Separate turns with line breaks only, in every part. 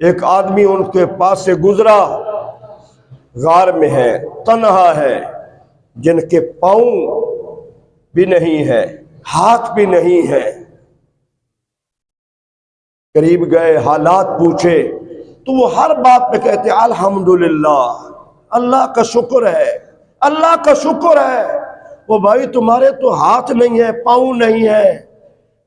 ایک آدمی ان کے پاس سے گزرا، غار میں ہے، تنہا ہے، جن کے پاؤں بھی نہیں ہے، ہاتھ بھی نہیں ہے۔ قریب گئے، حالات پوچھے تو وہ ہر بات پہ کہتے الحمدللہ، اللہ کا شکر ہے، اللہ کا شکر ہے۔ وہ بھائی تمہارے تو ہاتھ نہیں ہے، پاؤں نہیں ہے۔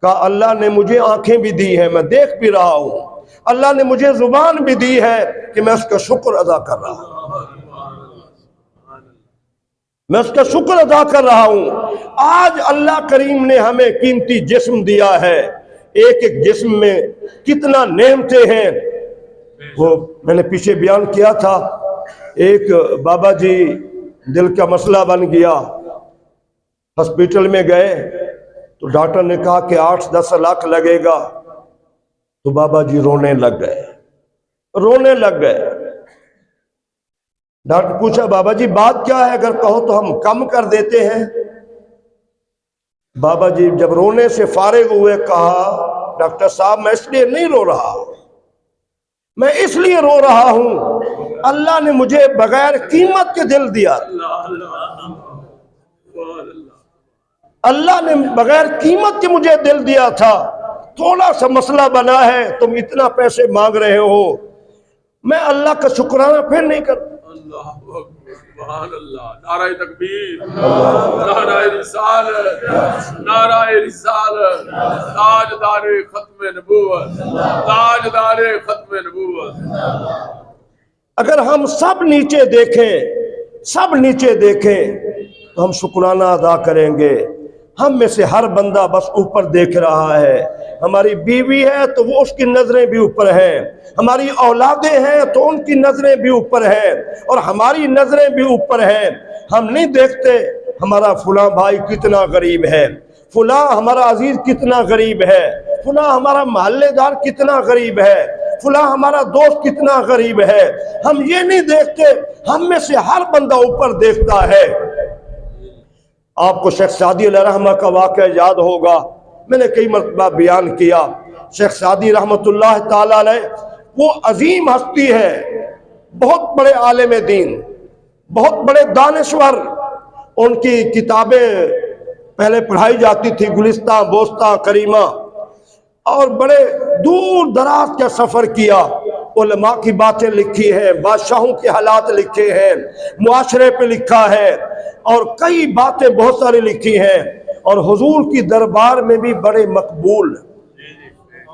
کہا اللہ نے مجھے آنکھیں بھی دی ہیں، میں دیکھ بھی رہا ہوں۔ اللہ نے مجھے زبان بھی دی ہے کہ میں اس کا شکر ادا کر رہا ہوں، میں اس کا شکر ادا کر رہا ہوں۔ آج اللہ کریم نے ہمیں قیمتی جسم دیا ہے، ایک ایک جسم میں کتنا نعمتیں ہیں۔ وہ میں نے پیچھے بیان کیا تھا، ایک بابا جی دل کا مسئلہ بن گیا، ہسپیٹل میں گئے تو ڈاکٹر نے کہا کہ 8-10 لاکھ لگے گا، تو بابا جی رونے لگ گئے۔ ڈاکٹر پوچھا بابا جی بات کیا ہے، اگر کہو تو ہم کم کر دیتے ہیں۔ بابا جی جب رونے سے فارغ ہوئے کہا ڈاکٹر صاحب میں اس لیے نہیں رو رہا، میں اس لیے رو رہا ہوں اللہ نے مجھے بغیر قیمت کے دل دیا، اللہ نے بغیر قیمت کے مجھے دل دیا تھا، تھوڑا سا مسئلہ بنا ہے تم اتنا پیسے مانگ رہے ہو، میں اللہ کا شکرانہ پھر نہیں کرتا۔
اللہ اکبر، سبحان اللہ، نعرہ تکبیر، نعرہ رسالت، نعرہ رسالت، تاجدار ختم نبوت، تاجدار ختم نبوت۔
اگر ہم سب نیچے دیکھیں تو ہم شکرانہ ادا کریں گے۔ ہم میں سے ہر بندہ بس اوپر دیکھ رہا ہے، ہماری بیوی ہے تو وہ اس کی نظریں بھی اوپر ہیں، ہماری اولادیں ہیں تو ان کی نظریں بھی اوپر ہیں، اور ہماری نظریں بھی اوپر ہیں۔ ہم نہیں دیکھتے ہمارا فلاں بھائی کتنا غریب ہے، فلاں ہمارا عزیز کتنا غریب ہے، فلاں ہمارا محلے دار کتنا غریب ہے، فلاں ہمارا دوست کتنا غریب ہے۔ ہم یہ نہیں دیکھتے، ہم میں سے ہر بندہ اوپر دیکھتا ہے۔ آپ کو شیخ سعدی علیہ رحمہ کا واقعہ یاد ہوگا، میں نے کئی مرتبہ بیان کیا۔ شیخ سعدی رحمۃ اللہ تعالی علیہ وہ عظیم ہستی ہے، بہت بڑے عالم دین، بہت بڑے دانشور۔ ان کی کتابیں پہلے پڑھائی جاتی تھی، گلستان، بوستان، کریمہ، اور بڑے دور دراز کا سفر کیا، علماء کی باتیں لکھی ہیں، بادشاہوں کے حالات لکھے ہیں، معاشرے پہ لکھا ہے، اور کئی باتیں بہت ساری لکھی ہیں، اور حضور کی دربار میں بھی بڑے مقبول۔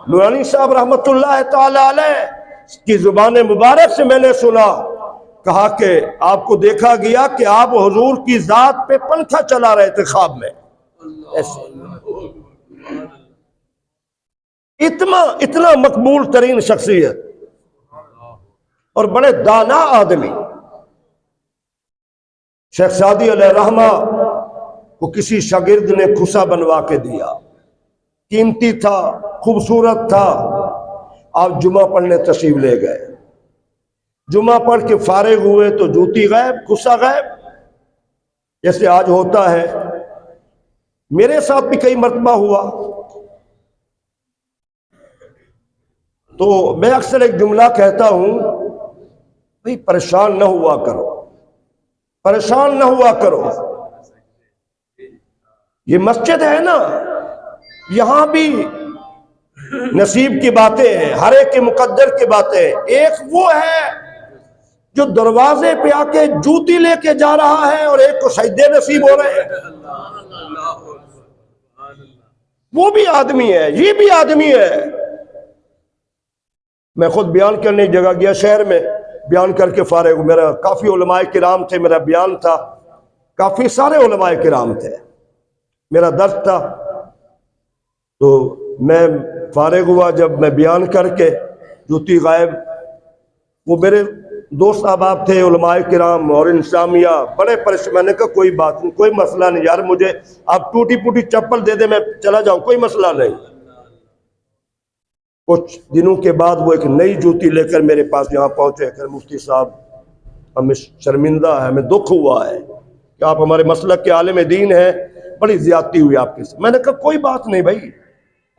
نورانی صاحب رحمت اللہ تعالی علیہ کی زبان مبارک سے میں نے سنا، کہا کہ آپ کو دیکھا گیا کہ آپ حضور کی ذات پہ پنکھا چلا رہے تھے خواب میں، ایسے اتنا مقبول ترین شخصیت اور بڑے دانا آدمی۔ شیخ سعدی علیہ رحمہ کو کسی شاگرد نے کھسا بنوا کے دیا، قیمتی تھا، خوبصورت تھا۔ آپ جمعہ پڑھنے تشریف لے گئے، جمعہ پڑھ کے فارغ ہوئے تو جوتی غائب، کھسا غائب، جیسے آج ہوتا ہے۔ میرے ساتھ بھی کئی مرتبہ ہوا، تو میں اکثر ایک جملہ کہتا ہوں، بھئی پریشان نہ ہوا کرو، پریشان نہ ہوا کرو۔ یہ مسجد ہے نا، یہاں بھی نصیب کی باتیں ہیں، ہر ایک کے مقدر کی باتیں ہیں۔ ایک وہ ہے جو دروازے پہ آ کے جوتی لے کے جا رہا ہے، اور ایک کو سجدے نصیب ہو رہے ہیں، وہ بھی آدمی ہے، یہ بھی آدمی ہے۔ میں خود بیان کرنے ایک جگہ گیا شہر میں، بیان کر کے فارغ، میرا کافی علماء کرام تھے، میرا بیان تھا، کافی سارے علماء کرام تھے، میرا درس تھا، تو میں فارغ ہوا جب میں بیان کر کے، جوتی غائب۔ وہ میرے دوست احباب تھے علماء کرام اور انسامیہ، بڑے پریشان۔ میں نے کہا کوئی بات نہیں، کوئی مسئلہ نہیں یار، مجھے آپ ٹوٹی پوٹی چپل دے دے میں چلا جاؤں، کوئی مسئلہ نہیں۔ کچھ دنوں کے بعد وہ ایک نئی جوتی لے کر میرے پاس یہاں پہنچے کہ مفتی صاحب ہمیں شرمندہ ہے، ہمیں دکھ ہوا ہے کہ آپ ہمارے مسلک کے عالم دین ہیں، بڑی زیادتی ہوئی آپ کے ساتھ۔ میں نے کہا کوئی بات نہیں بھائی،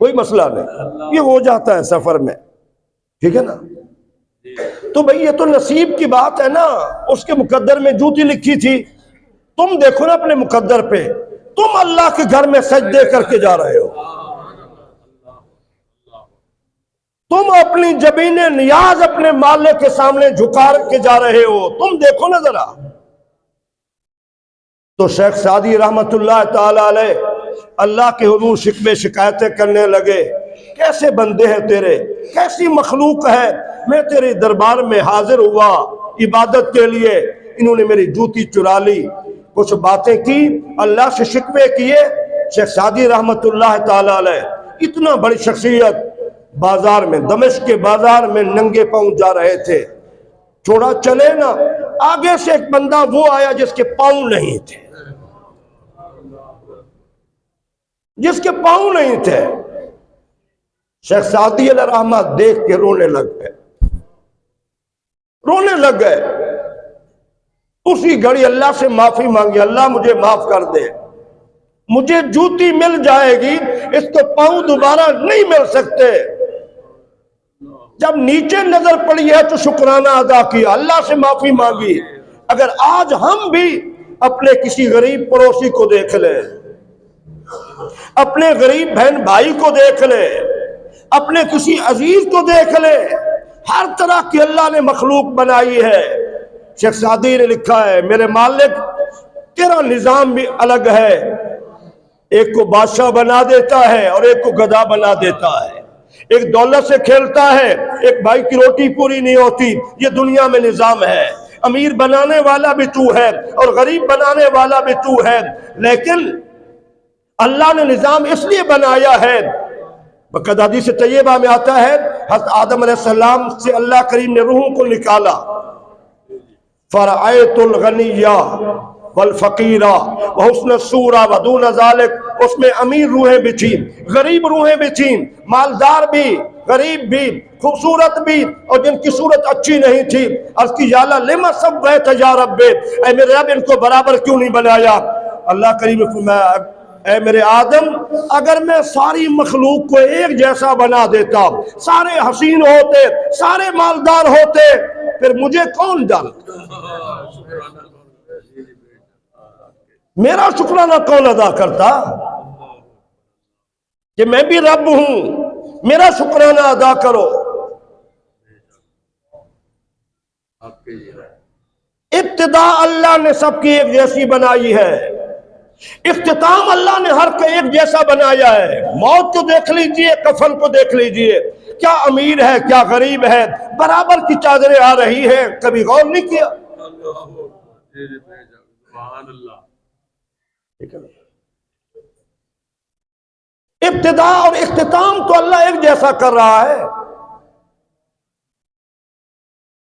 کوئی مسئلہ نہیں، یہ ہو جاتا ہے سفر میں، ٹھیک ہے نا۔ تو بھئی یہ تو نصیب کی بات ہے نا، اس کے مقدر میں جوتی لکھی تھی، تم دیکھو نا اپنے مقدر پہ، تم اللہ کے گھر میں سجدے کر کے جا رہے ہو، تم اپنی جبین نیاز اپنے مالک کے سامنے جھکا کے جا رہے ہو، تم دیکھو نا ذرا۔ تو شیخ سعدی رحمت اللہ تعالی علیہ اللہ کے حضور شکوے شکایتیں کرنے لگے، کیسے بندے ہیں تیرے، کیسی مخلوق ہے، میں تیرے دربار میں حاضر ہوا عبادت کے لیے، انہوں نے میری جوتی چرا لی، کچھ باتیں کی، اللہ سے شکوے کیے۔ شیخ سعدی رحمت اللہ تعالی علیہ اتنا بڑی شخصیت، بازار میں، دمشق کے بازار میں ننگے پاؤں جا رہے تھے، چھوڑا چلے نا، آگے سے ایک بندہ وہ آیا جس کے پاؤں نہیں تھے، جس کے پاؤں نہیں تھے۔ شیخ سعدی علیہ رحمت دیکھ کے رونے لگ گئے، رونے لگ گئے، اسی گھڑی اللہ سے معافی مانگی، اللہ مجھے معاف کر دے، مجھے جوتی مل جائے گی، اس کو پاؤں دوبارہ نہیں مل سکتے۔ جب نیچے نظر پڑی ہے تو شکرانہ ادا کیا، اللہ سے معافی مانگی۔ اگر آج ہم بھی اپنے کسی غریب پڑوسی کو دیکھ لیں، اپنے غریب بہن بھائی کو دیکھ لیں، اپنے کسی عزیز کو دیکھ لیں، ہر طرح کی اللہ نے مخلوق بنائی ہے۔ شیخ سعدی نے لکھا ہے، میرے مالک تیرا نظام بھی الگ ہے، ایک کو بادشاہ بنا دیتا ہے اور ایک کو گدھا بنا دیتا ہے، ایک دولت سے کھیلتا ہے، ایک بھائی کی روٹی پوری نہیں ہوتی، یہ دنیا میں نظام ہے، امیر بنانے والا بھی تو ہے اور غریب بنانے والا بھی تو ہے، لیکن اللہ نے نظام اس لیے بنایا ہے۔ بقد حدیث طیبہ میں آتا ہے، حضرت آدم علیہ السلام سے اللہ کریم نے روحوں کو نکالا، فرأیت الغنیہ والفقیرہ وحسن الصورہ ودون ذالک، اس میں امیر روحیں بھی تھیں، غریب روحیں بھی تھیں، مالدار بھی، غریب بھی، خوبصورت بھی، اور جن کی صورت اچھی نہیں تھی، عرض کی یا اللہ لما سویت یا رب، اے میرے رب ان کو برابر کیوں نہیں بنایا؟ اللہ کریم نے فرمایا، اے میرے آدم، اگر میں ساری مخلوق کو ایک جیسا بنا دیتا، سارے حسین ہوتے، سارے مالدار ہوتے، پھر مجھے کون جانتا، میرا شکرانہ کون ادا کرتا کہ میں بھی رب ہوں، میرا شکرانہ ادا کرو۔ ابتدا اللہ نے سب کی ایک جیسی بنائی ہے، اختتام اللہ نے ہر کا ایک جیسا بنایا ہے۔ موت کو دیکھ لیجئے، کفن کو دیکھ لیجئے، کیا امیر ہے کیا غریب ہے، برابر کی چادریں آ رہی ہیں، کبھی غور نہیں کیا؟ ابتدا اور اختتام تو اللہ ایک جیسا کر رہا ہے،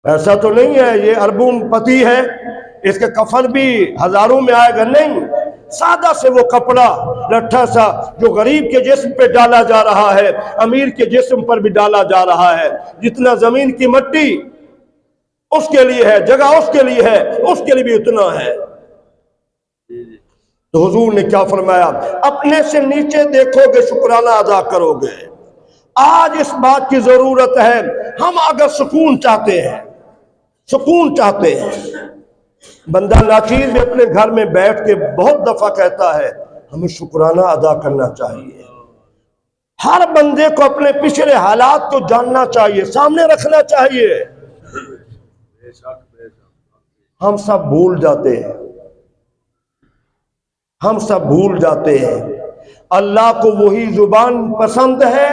ایسا تو نہیں ہے یہ اربوں پتی ہے، اس کے کفن بھی ہزاروں میں آئے گا، نہیں، سادہ سے وہ کپڑا لٹھا سا جو غریب کے جسم پہ ڈالا جا رہا ہے، امیر کے جسم پر بھی ڈالا جا رہا ہے، جتنا زمین کی مٹی اس کے لیے ہے، جگہ اس کے لیے ہے، اس کے لیے بھی اتنا ہے۔ تو حضور نے کیا فرمایا، اپنے سے نیچے دیکھو گے شکرانہ ادا کرو گے۔ آج اس بات کی ضرورت ہے، ہم اگر سکون چاہتے ہیں، سکون چاہتے ہیں، بندہ ناچیز بھی اپنے گھر میں بیٹھ کے بہت دفعہ کہتا ہے ہمیں شکرانہ ادا کرنا چاہیے، ہر بندے کو اپنے پچھلے حالات کو جاننا چاہیے، سامنے رکھنا چاہیے۔ ہم سب بھول جاتے ہیں، ہم سب بھول جاتے ہیں، اللہ کو وہی زبان پسند ہے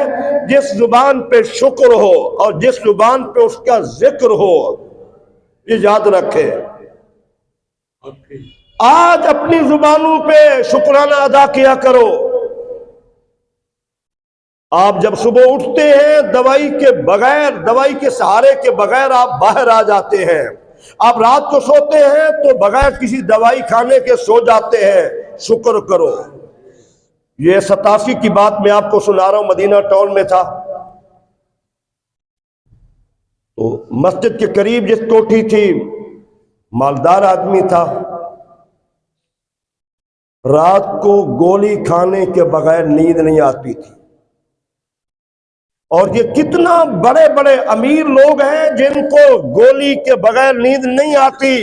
جس زبان پہ شکر ہو اور جس زبان پہ اس کا ذکر ہو، یہ یاد رکھے۔ آج اپنی زبانوں پہ شکرانہ ادا کیا کرو۔ آپ جب صبح اٹھتے ہیں دوائی کے بغیر، دوائی کے سہارے کے بغیر آپ باہر آ جاتے ہیں، آپ رات کو سوتے ہیں تو بغیر کسی دوائی کھانے کے سو جاتے ہیں، شکر کرو۔ یہ 87 کی بات میں آپ کو سنا رہا ہوں، مدینہ ٹاؤن میں تھا، تو مسجد کے قریب جس کوٹھی تھی، مالدار آدمی تھا، رات کو گولی کھانے کے بغیر نیند نہیں آتی تھی، اور یہ کتنا بڑے بڑے امیر لوگ ہیں جن کو گولی کے بغیر نیند نہیں آتی.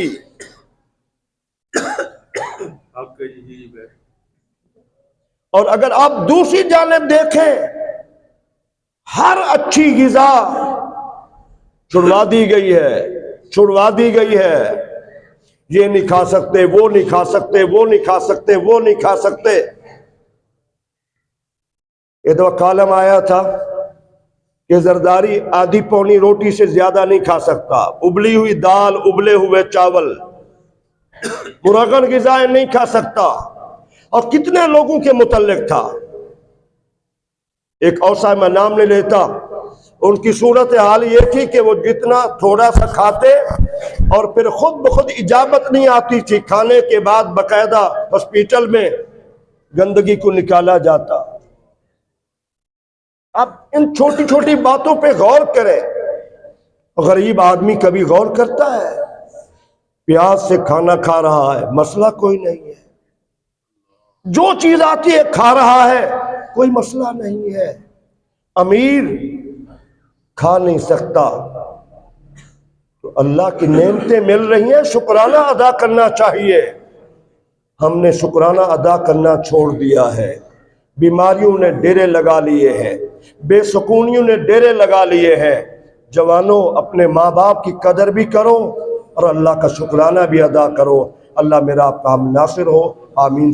اور اگر آپ دوسری جانب دیکھیں، ہر اچھی غذا چھڑوا دی گئی ہے. یہ نہیں کھا سکتے، وہ نہیں کھا سکتے، وہ نہیں کھا سکتے، وہ نہیں کھا سکتے. یہ دفعہ کالم آیا تھا کہ زرداری آدھی پونی روٹی سے زیادہ نہیں کھا سکتا، ابلی ہوئی دال، ابلے ہوئے چاول، مرغن غذائیں نہیں کھا سکتا. اور کتنے لوگوں کے متعلق تھا. ایک اوسا میں نام نہیں لیتا، ان کی صورت حال یہ تھی کہ وہ جتنا تھوڑا سا کھاتے اور پھر خود بخود اجابت نہیں آتی تھی، کھانے کے بعد باقاعدہ ہاسپٹل میں گندگی کو نکالا جاتا. اب ان چھوٹی چھوٹی باتوں پہ غور کریں. غریب آدمی کبھی غور کرتا ہے؟ پیاز سے کھانا کھا رہا ہے، مسئلہ کوئی نہیں ہے. جو چیز آتی ہے کھا رہا ہے، کوئی مسئلہ نہیں ہے. امیر کھا نہیں سکتا تو اللہ کی نعمتیں مل رہی ہیں، شکرانہ ادا کرنا چاہیے. ہم نے شکرانہ ادا کرنا چھوڑ دیا ہے. بیماریوں نے ڈیرے لگا لیے ہیں، بے سکونیوں نے ڈیرے لگا لیے ہیں. جوانوں، اپنے ماں باپ کی قدر بھی کرو اور اللہ کا شکرانہ بھی ادا کرو. اللہ میرا آپ کا ہم ناصر ہو. آمین.